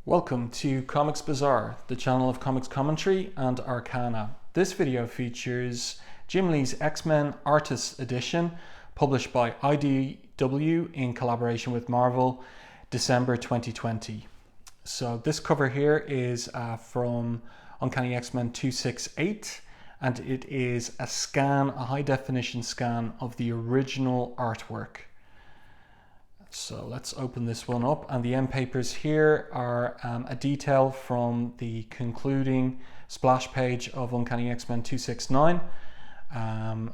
Welcome to Comics Bazaar, the channel of comics commentary and arcana. This video features Jim Lee's X-Men Artist Edition, published by IDW in collaboration with Marvel, December 2020. So this cover here is from Uncanny X-Men 268, and it is a high definition scan of the original artwork. So let's open this one up, and the end papers here are a detail from the concluding splash page of Uncanny X-Men 269,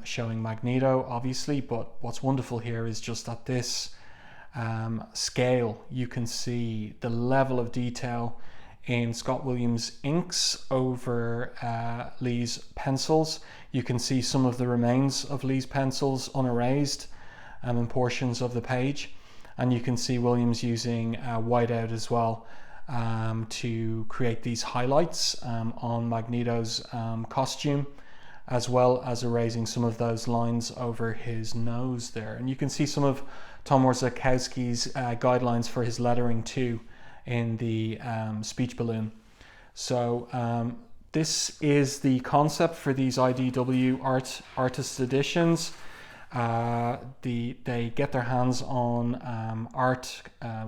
showing Magneto obviously, but what's wonderful here is just at this scale you can see the level of detail in Scott Williams' inks over Lee's pencils. You can see some of the remains of Lee's pencils unerased in portions of the page. And you can see Williams using whiteout as well to create these highlights on Magneto's costume, as well as erasing some of those lines over his nose there. And you can see some of Tom Warzakowski's guidelines for his lettering too in the speech balloon. So this is the concept for these IDW artist editions. They get their hands on art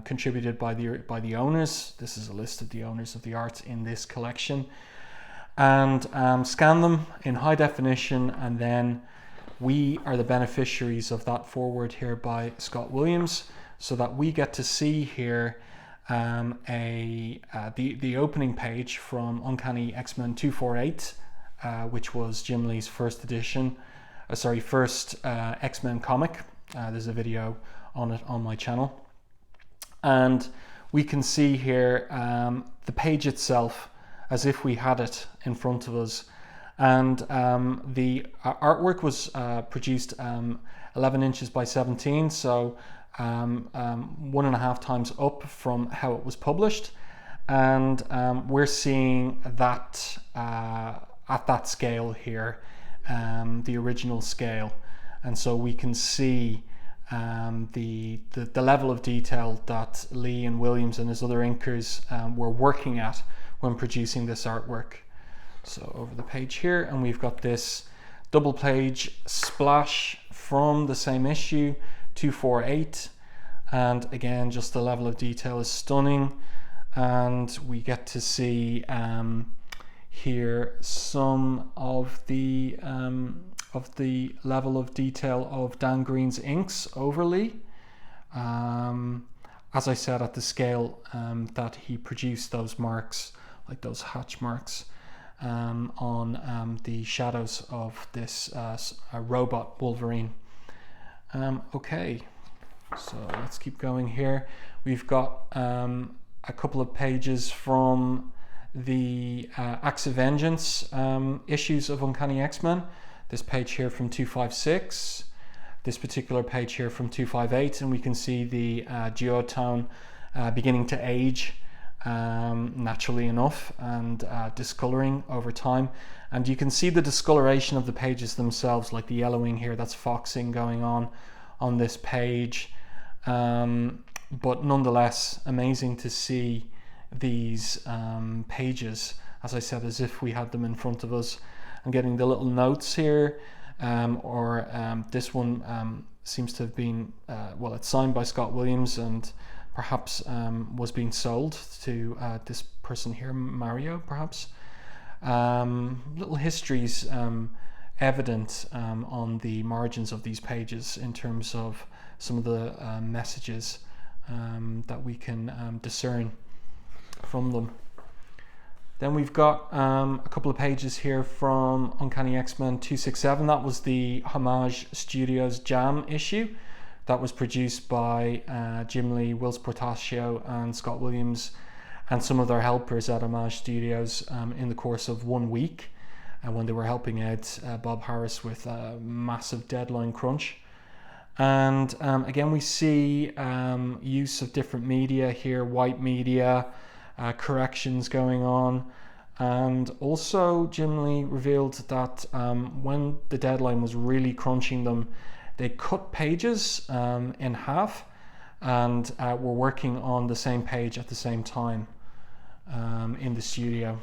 contributed by the owners. This is a list of the owners of the art in this collection, and scan them in high definition, and then we are the beneficiaries of that forward here by Scott Williams, so that we get to see here the opening page from Uncanny X-Men 248, which was Jim Lee's first edition. First X-Men comic. There's a video on it on my channel, and we can see here the page itself as if we had it in front of us, and the artwork was produced 11 inches by 17, so 1.5 times up from how it was published, and we're seeing that at that scale here. The original scale, and so we can see the level of detail that Lee and Williams and his other inkers were working at when producing this artwork. So over the page here, and we've got this double page splash from the same issue, 248, and again just the level of detail is stunning, and we get to see here some of the level of detail of Dan Green's inks over Lee. As I said, at the scale that he produced those marks, like those hatch marks, on the shadows of this robot Wolverine. Okay, so let's keep going here. We've got a couple of pages from the Acts of Vengeance issues of Uncanny X-Men. This page here from 256, this particular page here from 258, and we can see the geotone beginning to age naturally enough, and discoloring over time. And you can see the discoloration of the pages themselves, like the yellowing here, that's foxing going on this page. But nonetheless, amazing to see these pages, as I said, as if we had them in front of us. I'm getting the little notes here, this one seems to have been it's signed by Scott Williams, and perhaps was being sold to this person here, Mario, perhaps. Little histories evident on the margins of these pages in terms of some of the messages that we can discern from them. Then we've got a couple of pages here from Uncanny X-Men 267. That was the Homage Studios Jam issue that was produced by Jim Lee, Whilce Portacio, and Scott Williams, and some of their helpers at Homage Studios in the course of 1 week, when they were helping out Bob Harris with a massive deadline crunch. And again, we see use of different media here, white media, corrections going on, and also Jim Lee revealed that when the deadline was really crunching them, they cut pages in half and were working on the same page at the same time. in the studio.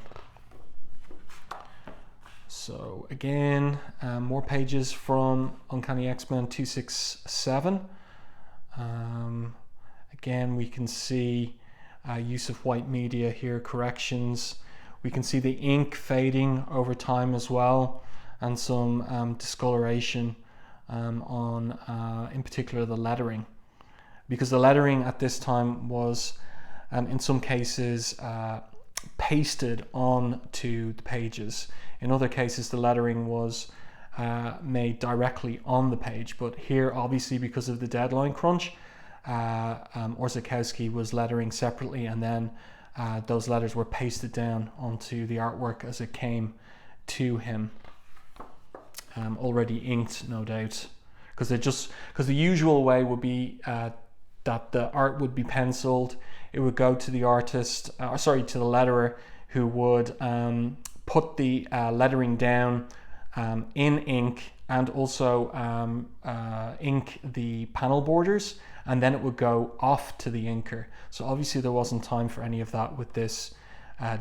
So again, more pages from Uncanny X-Men 267. Again, we can see use of white media here, corrections. We can see the ink fading over time as well, and some discoloration on, in particular, the lettering. Because the lettering at this time was, in some cases, pasted onto the pages. In other cases, the lettering was made directly on the page. But here, obviously, because of the deadline crunch, Orzechowski was lettering separately, and then those letters were pasted down onto the artwork as it came to him, already inked, no doubt. Because the usual way would be that the art would be penciled. It would go to the artist, to the letterer, who would put the lettering down in ink, and also ink the panel borders, and then it would go off to the inker. So obviously there wasn't time for any of that with this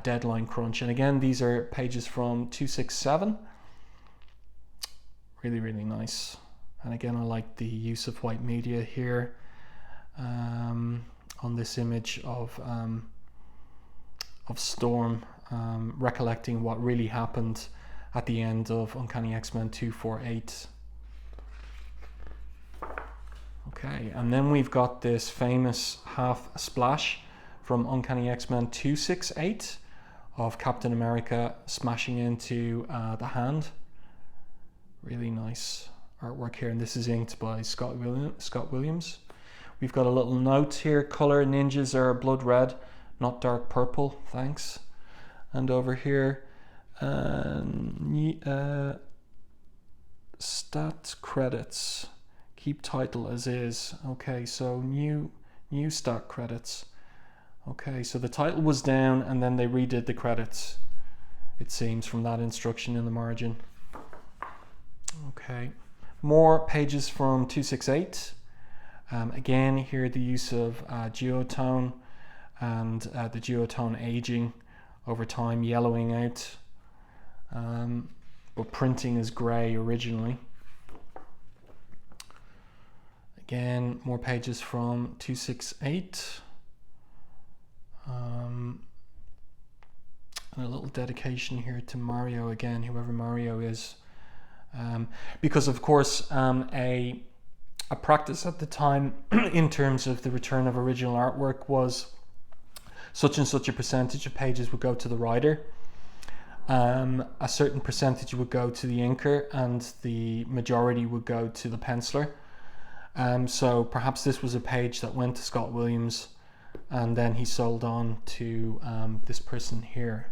deadline crunch. And again, these are pages from 267. Really, really nice. And again, I like the use of white media here on this image of Storm recollecting what really happened at the end of Uncanny X-Men 248. Okay, and then we've got this famous half splash from Uncanny X-Men 268 of Captain America smashing into the hand. Really nice artwork here, and this is inked by Scott Williams. We've got a little note here: color ninjas are blood red, not dark purple, thanks. And over here, stat credits, keep title as is. Okay, so new stat credits. Okay, so the title was down and then they redid the credits, it seems, from that instruction in the margin. Okay, more pages from 268. Again, here the use of geotone and the geotone aging over time, yellowing out, but printing is grey originally. Again, more pages from 268. And a little dedication here to Mario again, whoever Mario is. Because of course a practice at the time in terms of the return of original artwork was such and such a percentage of pages would go to the writer, a certain percentage would go to the inker, and the majority would go to the penciler. So perhaps this was a page that went to Scott Williams and then he sold on to this person here.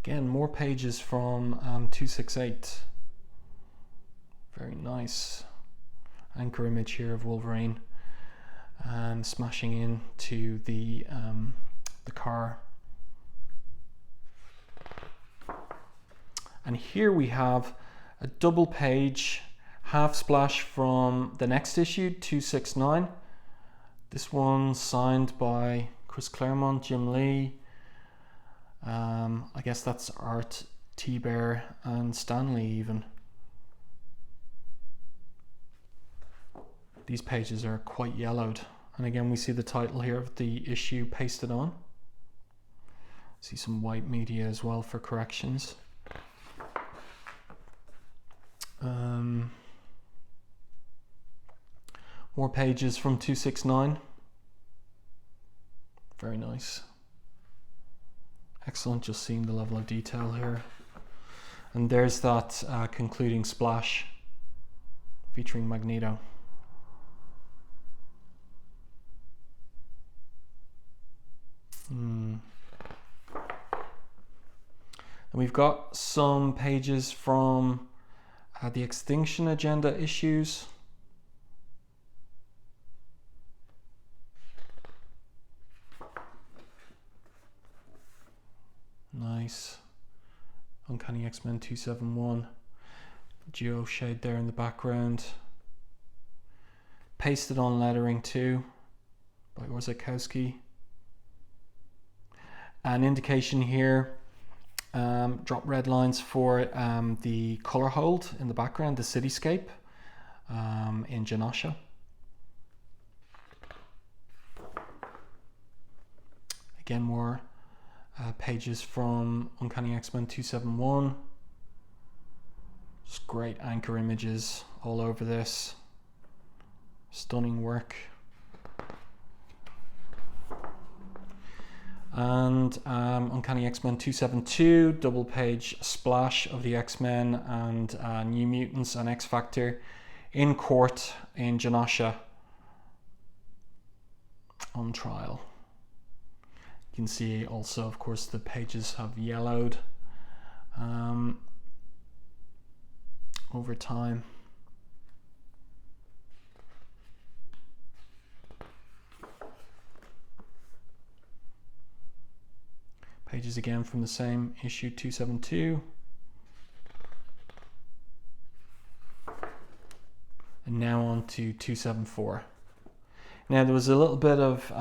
Again, more pages from 268. Very nice. Anchor image here of Wolverine and smashing into the car. And here we have a double page half splash from the next issue, 269. This one signed by Chris Claremont, Jim Lee. I guess that's Art, Thibert, and Stanley even. These pages are quite yellowed. And again, we see the title here of the issue pasted on. See some white media as well for corrections. More pages from 269. Very nice. Excellent, just seeing the level of detail here. And there's that concluding splash featuring Magneto. And we've got some pages from the Extinction agenda issues. Nice. Uncanny X-Men 271. Geo shade there in the background. pasted on lettering too by Orzechowski. An indication here, drop red lines for the color hold in the background, the cityscape in Genosha. Again, more pages from Uncanny X-Men 271. Just great anchor images all over this. Stunning work. And Uncanny X-Men 272, double page splash of the X-Men and New Mutants and X-Factor in court in Genosha on trial. You can see also, of course, the pages have yellowed over time. Pages again from the same issue 272. And now on to 274. Now there was a little bit of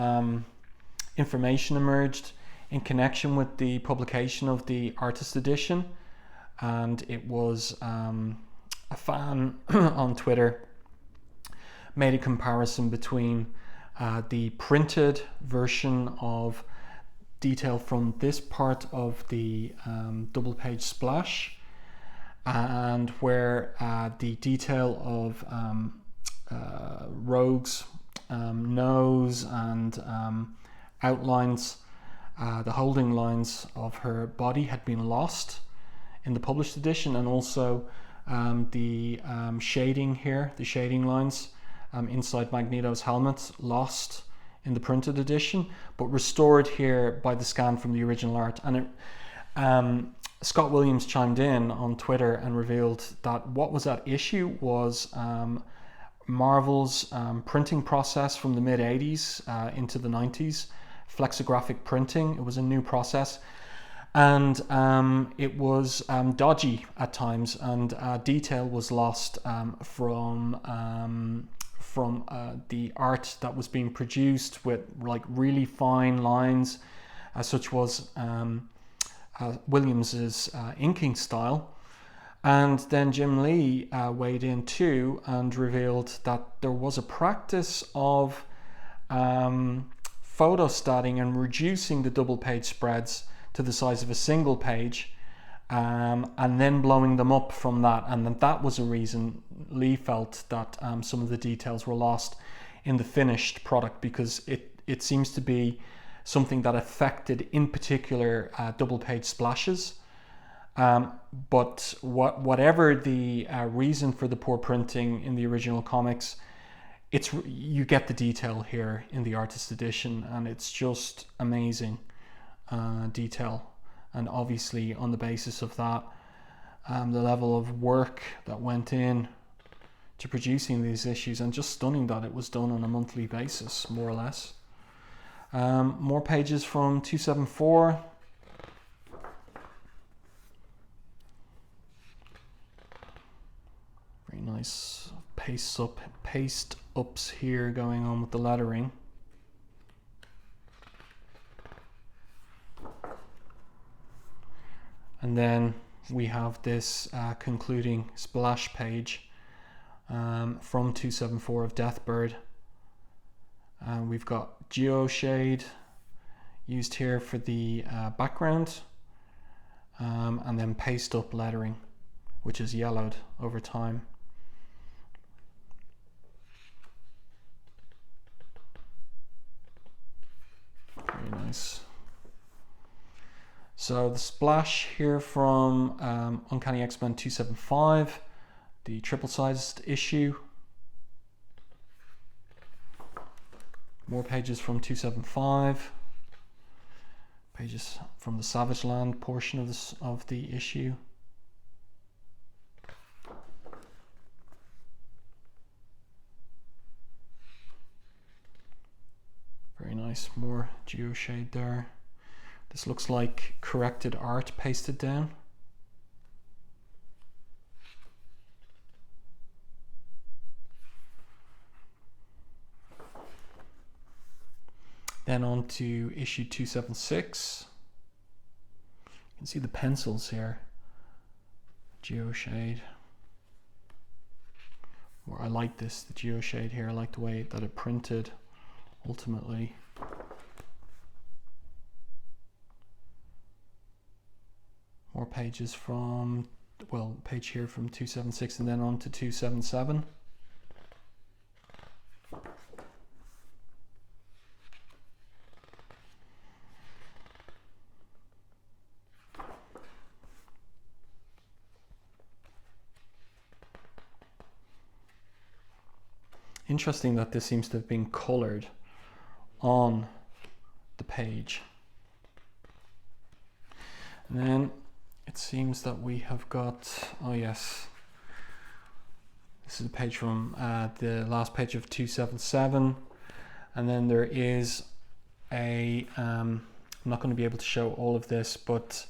information emerged in connection with the publication of the artist edition, and it was a fan on Twitter made a comparison between the printed version of detail from this part of the double page splash, and where the detail of Rogue's nose and outlines, the holding lines of her body had been lost in the published edition, and also the shading here, the shading lines inside Magneto's helmet, lost in the printed edition, but restored here by the scan from the original art. And Scott Williams chimed in on Twitter and revealed that what was at issue was Marvel's printing process from the mid-80s into the 90s, flexographic printing. It was a new process, and it was dodgy at times, and detail was lost from the art that was being produced with like really fine lines, such was Williams's inking style. And then Jim Lee weighed in too and revealed that there was a practice of photostatting and reducing the double page spreads to the size of a single page, and then blowing them up from that. And that was a reason Lee felt that some of the details were lost in the finished product, because it seems to be something that affected in particular double page splashes. But whatever the reason for the poor printing in the original comics, you get the detail here in the artist edition, and it's just amazing detail. And obviously on the basis of that, the level of work that went in to producing these issues, and just stunning that it was done on a monthly basis, more or less. More pages from 274. Very nice paste ups here going on with the lettering. And then we have this concluding splash page from 274 of Deathbird. We've got geoshade used here for the background, and then paste up lettering, which is yellowed over time. Very nice. So the splash here from Uncanny X-Men 275, the triple-sized issue. More pages from 275. Pages from the Savage Land portion of the issue. Very nice, more geoshade there. This looks like corrected art pasted down. Then on to issue 276. You can see the pencils here. Geoshade. I like this, the geoshade here. I like the way that it printed ultimately. More pages from, well, page here from 276 and then on to 277. Interesting that this seems to have been colored on the page. And then it seems that we have got, oh yes, this is a page from the last page of 277. And then there is a, I'm not going to be able to show all of this, but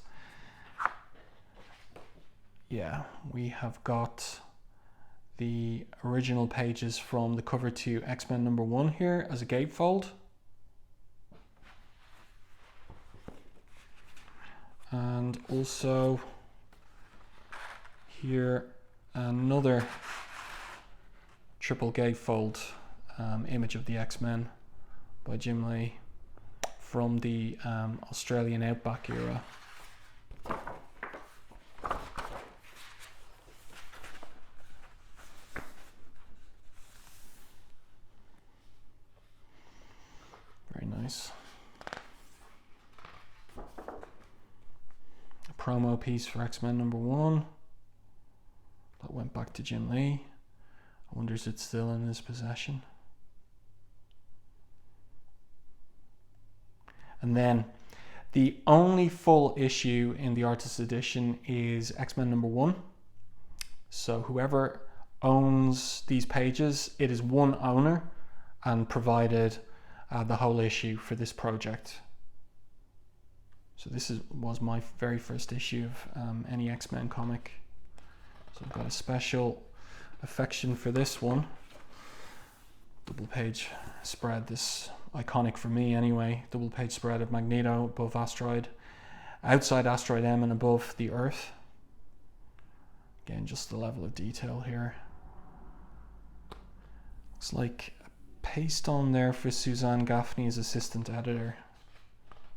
yeah, we have got the original pages from the cover to X-Men #1 here as a gatefold. And also here another triple gatefold image of the X-Men by Jim Lee from the Australian Outback era. Very nice. A promo piece for X-Men #1 that went back to Jim Lee. I wonder is it still in his possession. And then the only full issue in the artist edition is X-Men #1. So whoever owns these pages, it is one owner and provided the whole issue for this project. So this was my very first issue of any X-Men comic. So I've got a special affection for this one. Double page spread, this iconic for me anyway. Double page spread of Magneto above Asteroid, outside Asteroid M and above the Earth. Again, just the level of detail here. Looks like a paste on there for Suzanne Gaffney as assistant editor.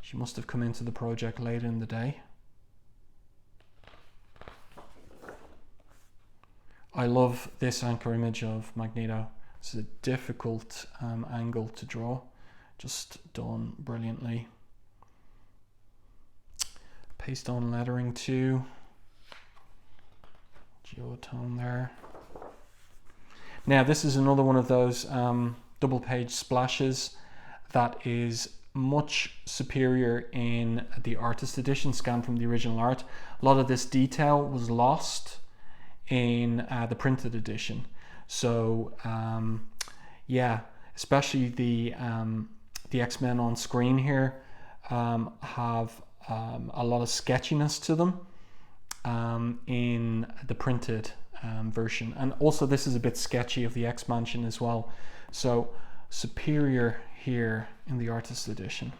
She must have come into the project late in the day. I love this anchor image of Magneto. It's a difficult angle to draw, just done brilliantly. Paste on lettering too. Geotone there. Now this is another one of those double page splashes that is much superior in the artist edition, scanned from the original art. A lot of this detail was lost in the printed edition. So yeah, especially the X-Men on screen here have a lot of sketchiness to them in the printed version. And also this is a bit sketchy of the X-Mansion as well. So superior here in the artist edition.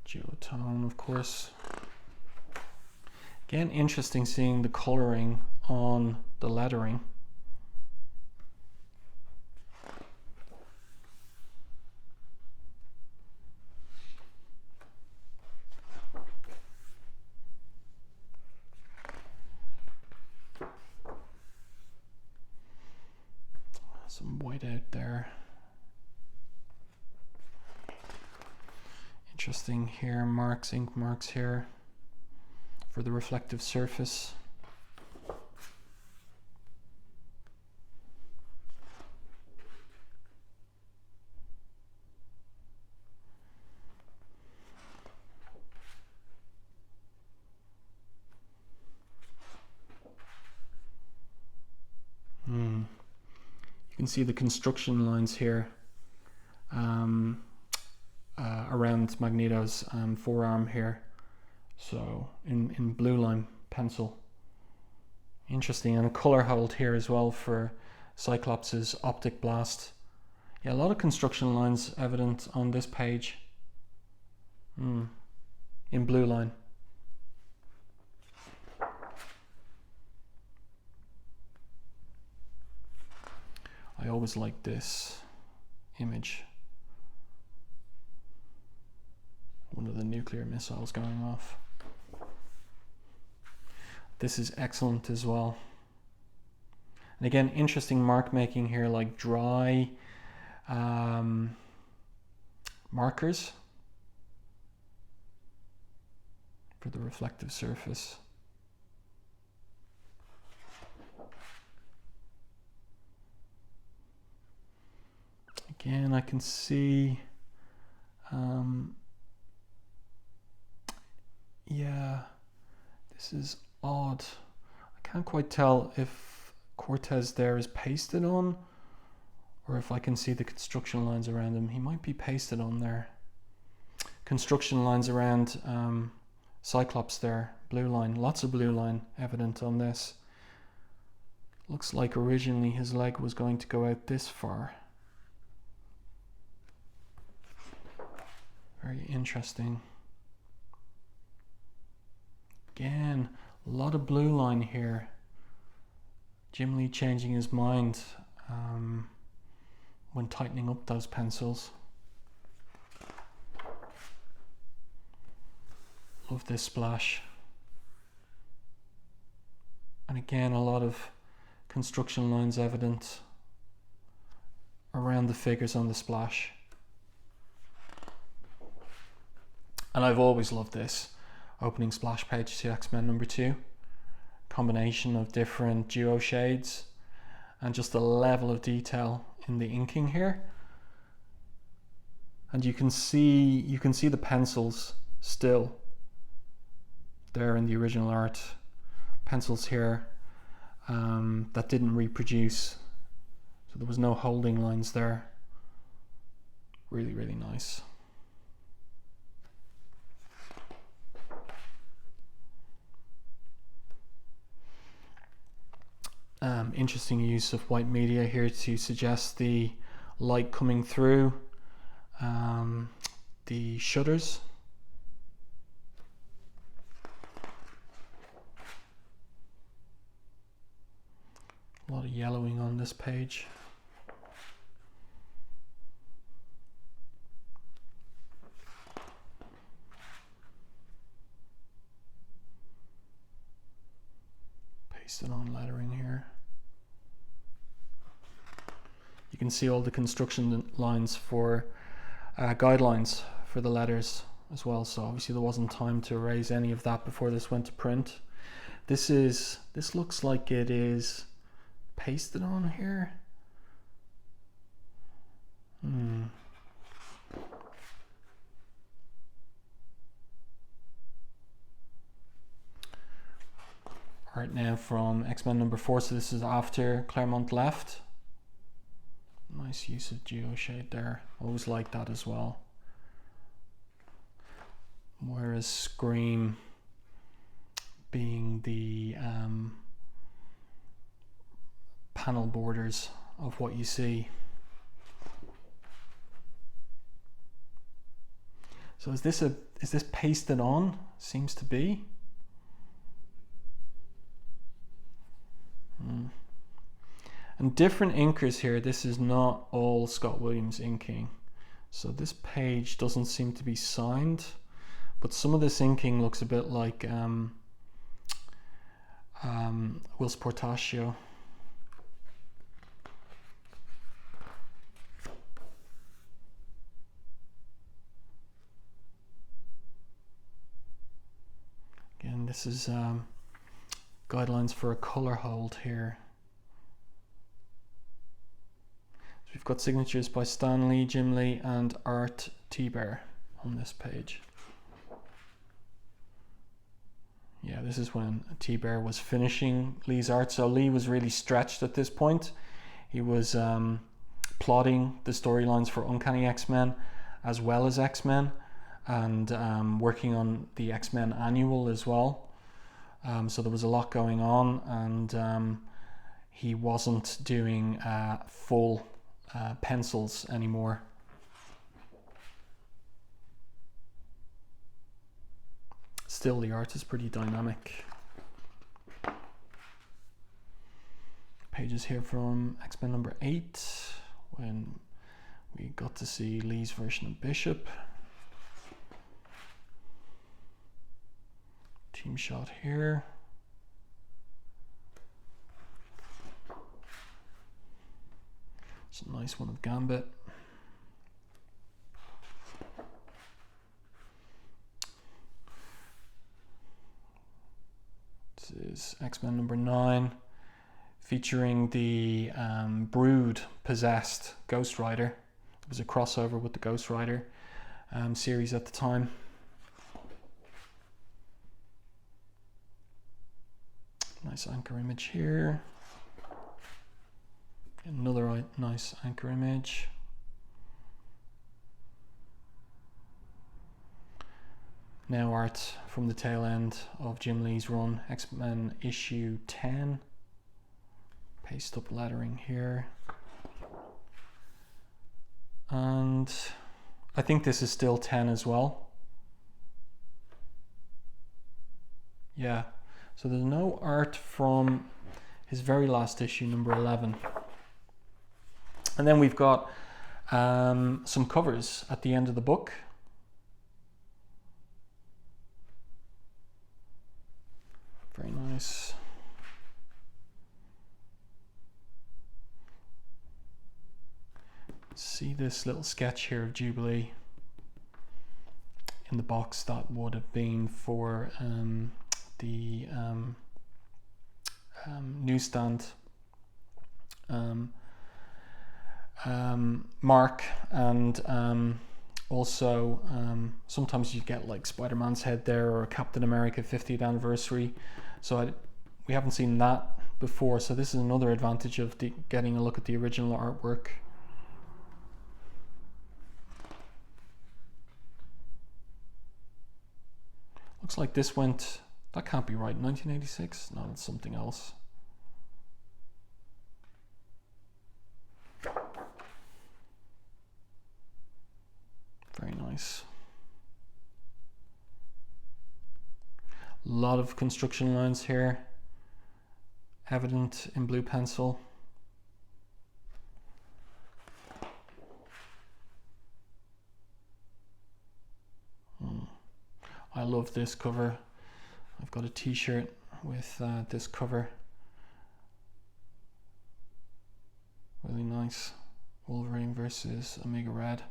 Geotone, of course. Again, interesting seeing the coloring on the lettering. Some white out there. Interesting here, marks, ink marks here for the reflective surface. You can see the construction lines here around Magneto's forearm here. So in blue line pencil. Interesting, and a color hold here as well for Cyclops' optic blast. Yeah, a lot of construction lines evident on this page. In blue line. I always like this image. One of the nuclear missiles going off. This is excellent as well. And again, interesting mark making here, like dry markers for the reflective surface. Again, I can see, yeah, this is odd. I can't quite tell if Cortez there is pasted on or if I can see the construction lines around him. He might be pasted on there. Construction lines around Cyclops there, blue line, lots of blue line evident on this. Looks like originally his leg was going to go out this far. Very interesting. Again, a lot of blue line here. Jim Lee changing his mind when tightening up those pencils. Love this splash. And again, a lot of construction lines evident around the figures on the splash. And I've always loved this opening splash page to X-Men #2. Combination of different duo shades and just the level of detail in the inking here. And you can see the pencils still there in the original art. Pencils here that didn't reproduce. So there was no holding lines there. Really, really nice. Interesting use of white media here to suggest the light coming through the shutters. A lot of yellowing on this page. Pasted on lettering here. You can see all the construction lines for guidelines for the letters as well. So obviously there wasn't time to erase any of that before this went to print. This looks like it is pasted on here. Art now from X-Men #4, so this is after Claremont left. Nice use of geoshade there. Always like that as well. Whereas Scream being the panel borders of what you see. So is this pasted on? Seems to be. And different inkers here. This is not all Scott Williams inking. So this page doesn't seem to be signed, but some of this inking looks a bit like Whilce Portacio. Again, this is guidelines for a color hold here. So we've got signatures by Stan Lee, Jim Lee, and Art Thibert on this page. Yeah, this is when Thibert was finishing Lee's art. So Lee was really stretched at this point. He was plotting the storylines for Uncanny X-Men as well as X-Men. and working on the X-Men annual as well. So there was a lot going on, and he wasn't doing full pencils anymore. Still, the art is pretty dynamic. Pages here from X-Men number 8, when we got to see Lee's version of Bishop. Team shot here. It's a nice one of Gambit. This is X-Men number 9, featuring the Brood possessed Ghost Rider. It was a crossover with the Ghost Rider series at the time. Nice anchor image here. Another nice anchor image. Now art from the tail end of Jim Lee's run, X-Men issue 10. Paste up lettering here. And I think this is still 10 as well. Yeah. So there's no art from his very last issue, number 11. And then we've got some covers at the end of the book. Very nice. See this little sketch here of Jubilee in the box that would have been for the newsstand mark, and also sometimes you get like Spider-Man's head there, or Captain America 50th anniversary. So we haven't seen that before, so this is another advantage of getting a look at the original artwork. Looks like this went, that can't be right, 1986? No, it's something else. Very nice. A lot of construction lines here, evident in blue pencil. I love this cover. I've got a t-shirt with this cover. Really nice. Wolverine versus Omega Red.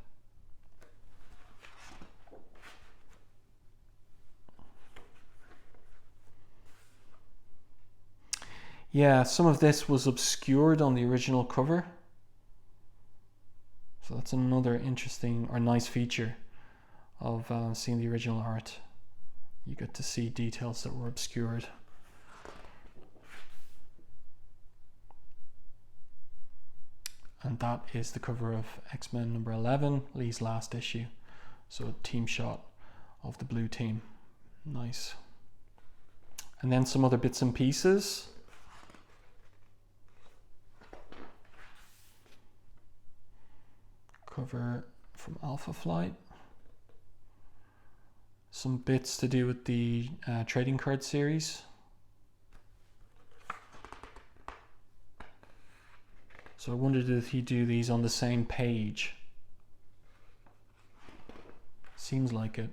Yeah, some of this was obscured on the original cover. So that's another interesting or nice feature of seeing the original art. You get to see details that were obscured. And that is the cover of X-Men number 11, Lee's last issue. So a team shot of the blue team. Nice. And then some other bits and pieces. Cover from Alpha Flight. Some bits to do with the trading card series. So I wondered if he'd do these on the same page. Seems like it.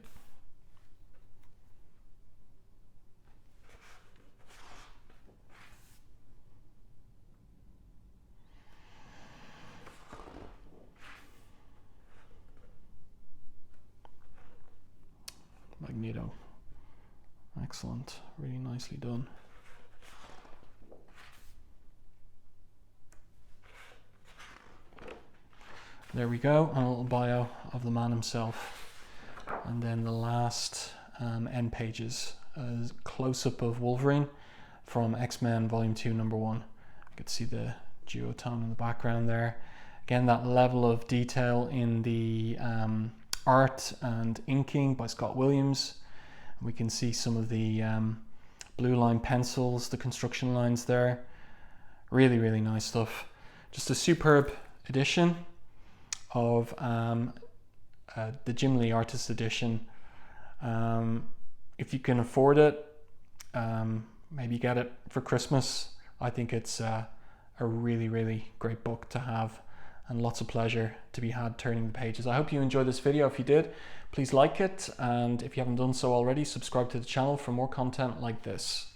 Magneto. Excellent. Really nicely done. There we go, a little bio of the man himself. And then the last end pages, a close-up of Wolverine from X-Men Volume 2, Number 1. You can see the duotone in the background there. Again, that level of detail in the art and inking by Scott Williams. We can see some of the blue line pencils, the construction lines there. Really, really nice stuff. Just a superb edition of the Jim Lee Artist Edition. If you can afford it, maybe get it for Christmas. I think it's a really, really great book to have, and lots of pleasure to be had turning the pages. I hope you enjoyed this video. If you did, please like it, and if you haven't done so already, subscribe to the channel for more content like this.